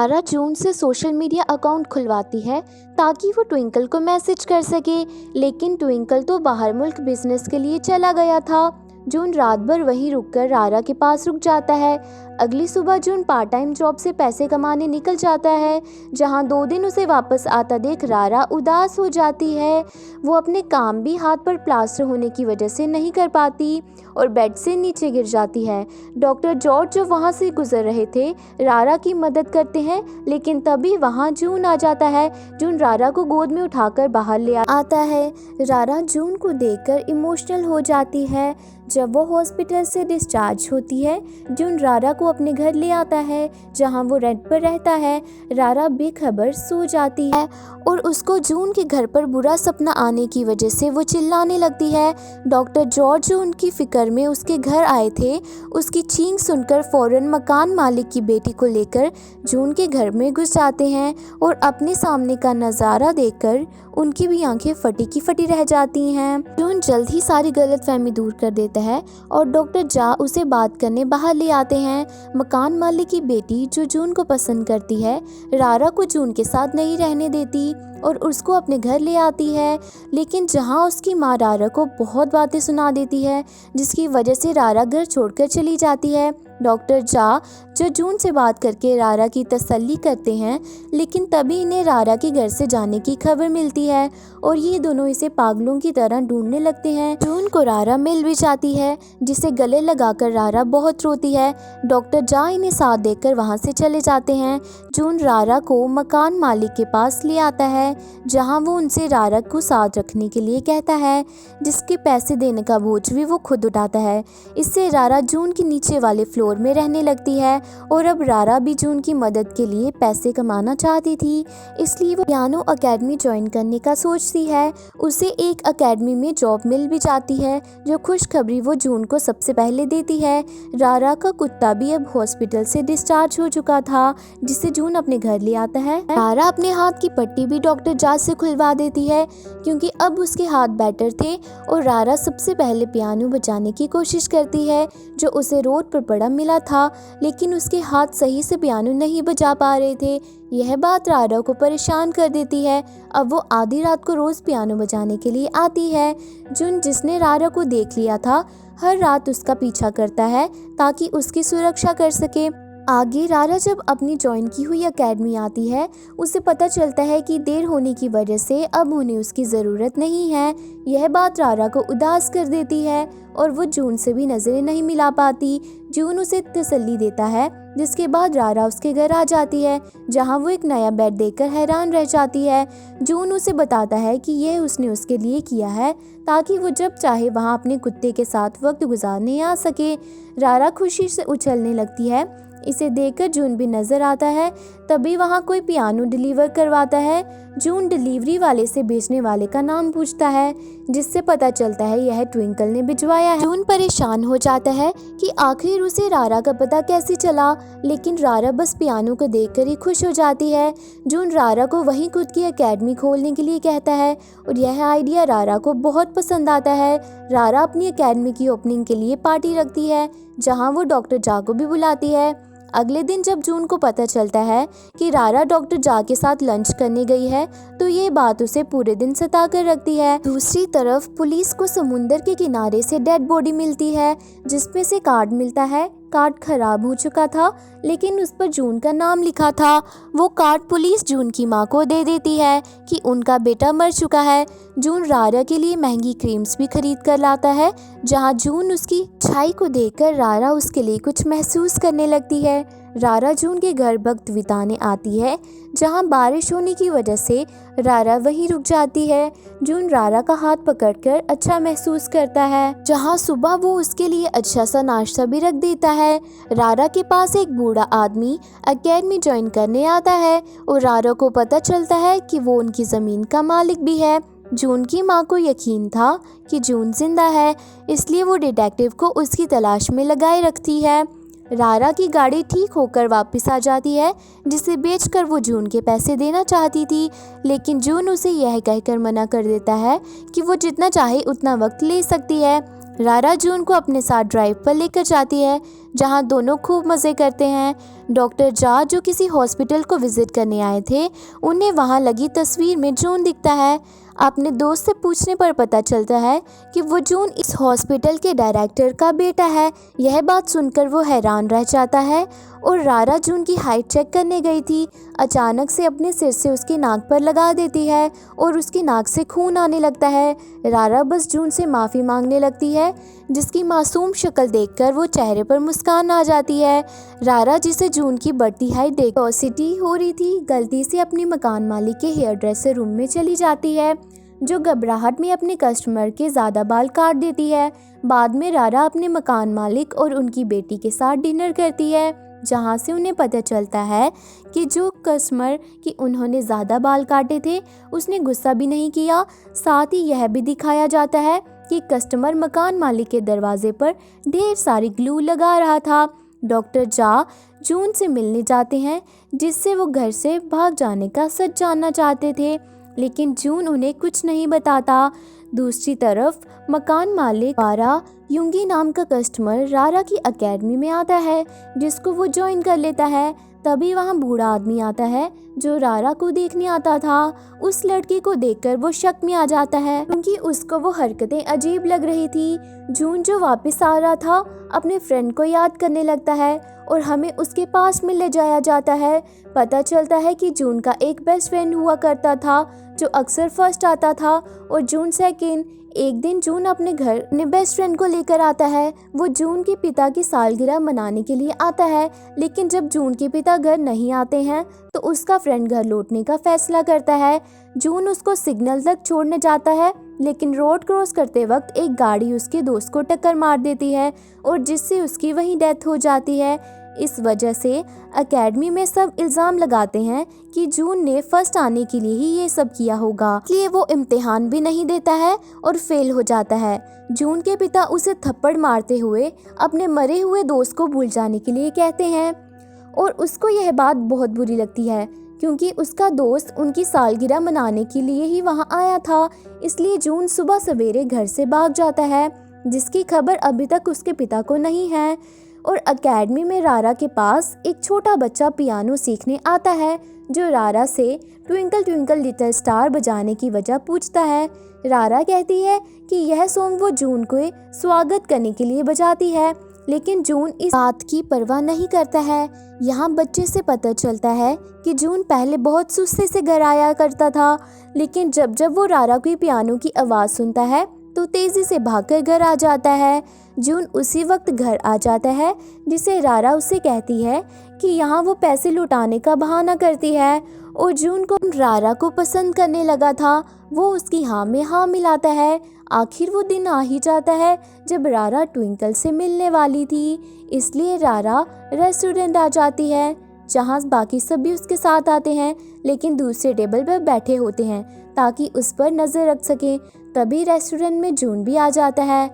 रारा जून से social media account खुलवाती है ताकि वो ट्विंकल को मैसेज कर सके, लेकिन ट्विंकल तो बाहर मुल्क बिजनेस के लिए चला गया था। जून रात भर वहीं रुककर रारा के पास रुक जाता है। अगली सुबह जून पार्ट टाइम जॉब से पैसे कमाने निकल जाता है, जहां 2 दिन उसे वापस आता देख रारा उदास हो जाती है। वो अपने काम भी हाथ पर प्लास्टर होने की वजह से नहीं कर पाती और बेड से नीचे गिर जाती है। डॉक्टर जॉर्ज जो वहां से गुजर रहे थे रारा की मदद करते हैं, लेकिन तभी वहां जून आ जाता है। जून रारा को गोद में उठाकर बाहर ले आता है। रारा जून को देखकर इमोशनल हो जाती है। जब वो हॉस्पिटल से डिस्चार्ज होती है, जून रारा को अपने घर ले आता है, जहां वो रेंट पर रहता है। रारा बेखबर सो जाती है और उसको जून के घर पर बुरा सपना आने की वजह से वो चिल्लाने लगती है। डॉक्टर जॉर्ज जो उनकी फिक्र में उसके घर आए थे, उसकी चीख सुनकर फौरन मकान मालिक की बेटी को लेकर जून के घर में घुस जाते हैं और अपने सामने का नज़ारा देखकर उनकी भी आंखें फटी की फटी रह जाती हैं। जून जल्द ही सारी गलतफहमी दूर कर देता है और डॉक्टर जा उसे बात करने बाहर ले आते हैं। मकान मालिक की बेटी जो जून को पसंद करती है, रारा को जून के साथ नहीं रहने देती और उसको अपने घर ले आती है, लेकिन जहां उसकी माँ रारा को बहुत बातें सुना देती है, जिसकी वजह से रारा घर छोड़कर चली जाती है। डॉक्टर जा जो जून से बात करके रारा की तसल्ली करते हैं, लेकिन तभी इन्हें रारा के घर से जाने की खबर मिलती है और ये दोनों इसे पागलों की तरह ढूंढने लगते हैं। जून को रारा मिल भी जाती है, जिसे गले लगाकर रारा बहुत रोती है। डॉक्टर जा इन्हें साथ देकर वहां से चले जाते हैं। जून रारा को मकान मालिक के पास ले आता है, जहां वो उनसे रारा को साथ रखने के लिए कहता है, जिसके पैसे देने का बोझ भी वो खुद उठाता है। इससे रारा जून के नीचे वाले फ्लोर में रहने लगती है और अब रारा भी जून की मदद के लिए पैसे कमाना चाहती थी, इसलिए वो पियानो अकेडमी ज्वाइन करने का सोचती है। उसे एक अकेडमी में जॉब मिल भी जाती है, जो खुशखबरी वो जून को सबसे पहले देती है। रारा का कुत्ता भी अब हॉस्पिटल से डिस्चार्ज हो चुका था, जिसे जून अपने घर ले आता है। रारा अपने हाथ की पट्टी भी डॉक्टर जाज से खुलवा देती है, क्योंकि अब उसके हाथ बेटर थे और रारा सबसे पहले पियानो बजाने की कोशिश करती है, जो उसे रोड पर पड़ा मिला था, लेकिन उसके हाथ सही से पियानो नहीं बजा पा रहे थे। यह बात रारा को परेशान कर देती है। अब वो आधी रात को रोज पियानो बजाने के लिए आती है। जून जिसने रारा को देख लिया था, हर रात उसका पीछा करता है ताकि उसकी सुरक्षा कर सके। आगे रारा जब अपनी ज्वाइन की हुई एकेडमी आती है, उसे पता चलता है कि देर होने की वजह से अब उन्हें उसकी ज़रूरत नहीं है। यह बात रारा को उदास कर देती है और वो जून से भी नज़रें नहीं मिला पाती। जून उसे तसल्ली देता है, जिसके बाद रारा उसके घर आ जाती है, जहां वो एक नया बेड देखकर हैरान रह जाती है। जून उसे बताता है कि यह उसने उसके लिए किया है ताकि वो जब चाहे वहां अपने कुत्ते के साथ वक्त गुजारने आ सके। रारा खुशी से उछलने लगती है। इसे देखकर जून भी नजर आता है। तभी वहां कोई पियानो डिलीवर करवाता है। जून डिलीवरी वाले से बेचने वाले का नाम पूछता है, जिससे पता चलता है यह ट्विंकल ने भिजवाया है। जून परेशान हो जाता है कि आखिर उसे रारा का पता कैसे चला, लेकिन रारा बस पियानो को देखकर ही खुश हो जाती है। जून रारा को वहीं खुद की एकेडमी खोलने के लिए कहता है और यह आइडिया रारा को बहुत पसंद आता है। रारा अपनी एकेडमी की ओपनिंग के लिए पार्टी रखती है, जहाँ वो डॉक्टर जा को भी बुलाती है। अगले दिन जब जून को पता चलता है कि रारा डॉक्टर जा के साथ लंच करने गई है, तो ये बात उसे पूरे दिन सता कर रखती है। दूसरी तरफ पुलिस को समुंदर के किनारे से डेड बॉडी मिलती है, जिसमें से कार्ड मिलता है। कार्ड खराब हो चुका था, लेकिन उस पर जून का नाम लिखा था। वो कार्ड पुलिस जून की माँ को दे देती है कि उनका बेटा मर चुका है। जून रारा के लिए महंगी क्रीम्स भी खरीद कर लाता है, जहाँ जून उसकी छाई को देखकर रारा उसके लिए कुछ महसूस करने लगती है। रारा जून के घर वक्त बिताने आती है, जहाँ बारिश होने की वजह से रारा वहीं रुक जाती है। जून रारा का हाथ पकड़कर अच्छा महसूस करता है, जहाँ सुबह वो उसके लिए अच्छा सा नाश्ता भी रख देता है। रारा के पास एक बूढ़ा आदमी एकेडमी ज्वाइन करने आता है और रारा को पता चलता है कि वो उनकी ज़मीन का मालिक भी है। जून की माँ को यकीन था कि जून जिंदा है, इसलिए वो डिटेक्टिव को उसकी तलाश में लगाए रखती है। रारा की गाड़ी ठीक होकर वापस आ जाती है, जिसे बेचकर वो जून के पैसे देना चाहती थी, लेकिन जून उसे यह कहकर मना कर देता है कि वो जितना चाहे उतना वक्त ले सकती है। रारा जून को अपने साथ ड्राइव पर लेकर जाती है, जहां दोनों खूब मज़े करते हैं। डॉक्टर जा, जो किसी हॉस्पिटल को विजिट करने आए थे, उन्हें वहां लगी तस्वीर में जून दिखता है। अपने दोस्त से पूछने पर पता चलता है कि वो जून इस हॉस्पिटल के डायरेक्टर का बेटा है। यह बात सुनकर वो हैरान रह जाता है और रारा जून की हाइट चेक करने गई थी, अचानक से अपने सिर से उसकी नाक पर लगा देती है और उसकी नाक से खून आने लगता है। रारा बस जून से माफ़ी मांगने लगती है, जिसकी मासूम शक्ल देखकर वो चेहरे पर मुस्कान आ जाती है। रारा, जिसे जून की बढ़ती हाइट देख क्यूरियोसिटी हो रही थी, गलती से अपनी मकान मालिक के हेयर ड्रेसर रूम में चली जाती है, जो घबराहट में अपने कस्टमर के ज़्यादा बाल काट देती है। बाद में रारा अपने मकान मालिक और उनकी बेटी के साथ डिनर करती है, जहां से उन्हें पता चलता है कि जो कस्टमर की उन्होंने ज़्यादा बाल काटे थे, उसने गुस्सा भी नहीं किया। साथ ही यह भी दिखाया जाता है कि कस्टमर मकान मालिक के दरवाजे पर ढेर सारी ग्लू लगा रहा था। डॉक्टर जा जून से मिलने जाते हैं, जिससे वो घर से भाग जाने का सच जानना चाहते थे, लेकिन जून उन्हें कुछ नहीं बताता। दूसरी तरफ मकान मालिक रारा युंगी नाम का कस्टमर रारा की एकेडमी में आता है, जिसको वो ज्वाइन कर लेता है। तभी वहाँ बूढ़ा आदमी आता है, जो रारा को देखने आता था। उस लड़की को देखकर वो शक में आ जाता है, क्योंकि उसको वो हरकतें अजीब लग रही थी। जून, जो वापस आ रहा था, अपने फ्रेंड को याद करने लगता है और हमें उसके पास में ले जाया जाता है। पता चलता है कि जून का एक बेस्ट फ्रेंड हुआ करता था, जो अक्सर फर्स्ट आता था और जून सेकंड। एक दिन जून अपने घर अपने बेस्ट फ्रेंड को लेकर आता है। वो जून के पिता की सालगिरह मनाने के लिए आता है, लेकिन जब जून के पिता घर नहीं आते हैं तो उसका फ्रेंड घर लौटने का फैसला करता है। जून उसको सिग्नल तक छोड़ने जाता है, लेकिन रोड क्रॉस करते वक्त एक गाड़ी उसके दोस्त को टक्कर मार देती है और जिससे उसकी वहीं डेथ हो जाती है। इस वजह से एकेडमी में सब इल्ज़ाम लगाते हैं कि जून ने फर्स्ट आने के लिए ही ये सब किया होगा, इसलिए वो इम्तिहान भी नहीं देता है और फेल हो जाता है। जून के पिता उसे थप्पड़ मारते हुए अपने मरे हुए दोस्त को भूल जाने के लिए कहते हैं और उसको यह बात बहुत बुरी लगती है, क्योंकि उसका दोस्त उनकी सालगिरह मनाने के लिए ही वहाँ आया था। इसलिए जून सुबह सवेरे घर से भाग जाता है, जिसकी खबर अभी तक उसके पिता को नहीं है। और एकेडमी में रारा के पास एक छोटा बच्चा पियानो सीखने आता है, जो रारा से ट्विंकल ट्विंकल लिटिल स्टार बजाने की वजह पूछता है। रारा कहती है कि यह सॉन्ग वो जून को स्वागत करने के लिए बजाती है, लेकिन जून इस बात की परवाह नहीं करता है। यहाँ बच्चे से पता चलता है कि जून पहले बहुत सुस्ती से घर आया करता था, लेकिन जब जब वो रारा की पियानो की आवाज़ सुनता है तो तेज़ी से भागकर घर आ जाता है। जून उसी वक्त घर आ जाता है, जिसे रारा उसे कहती है कि यहाँ वो पैसे लुटाने का बहाना करती है और जून को रारा को पसंद करने लगा था। वो उसकी हाँ में हाँ मिलाता है। आखिर वो दिन आ ही जाता है जब रारा ट्विंकल से मिलने वाली थी, इसलिए रारा रेस्टोरेंट आ जाती है, जहाँ बाकी सब भी उसके साथ आते हैं, लेकिन दूसरे टेबल पर बैठे होते हैं ताकि उस पर नज़र रख सकें। तभी रेस्टोरेंट में जून भी आ जाता है।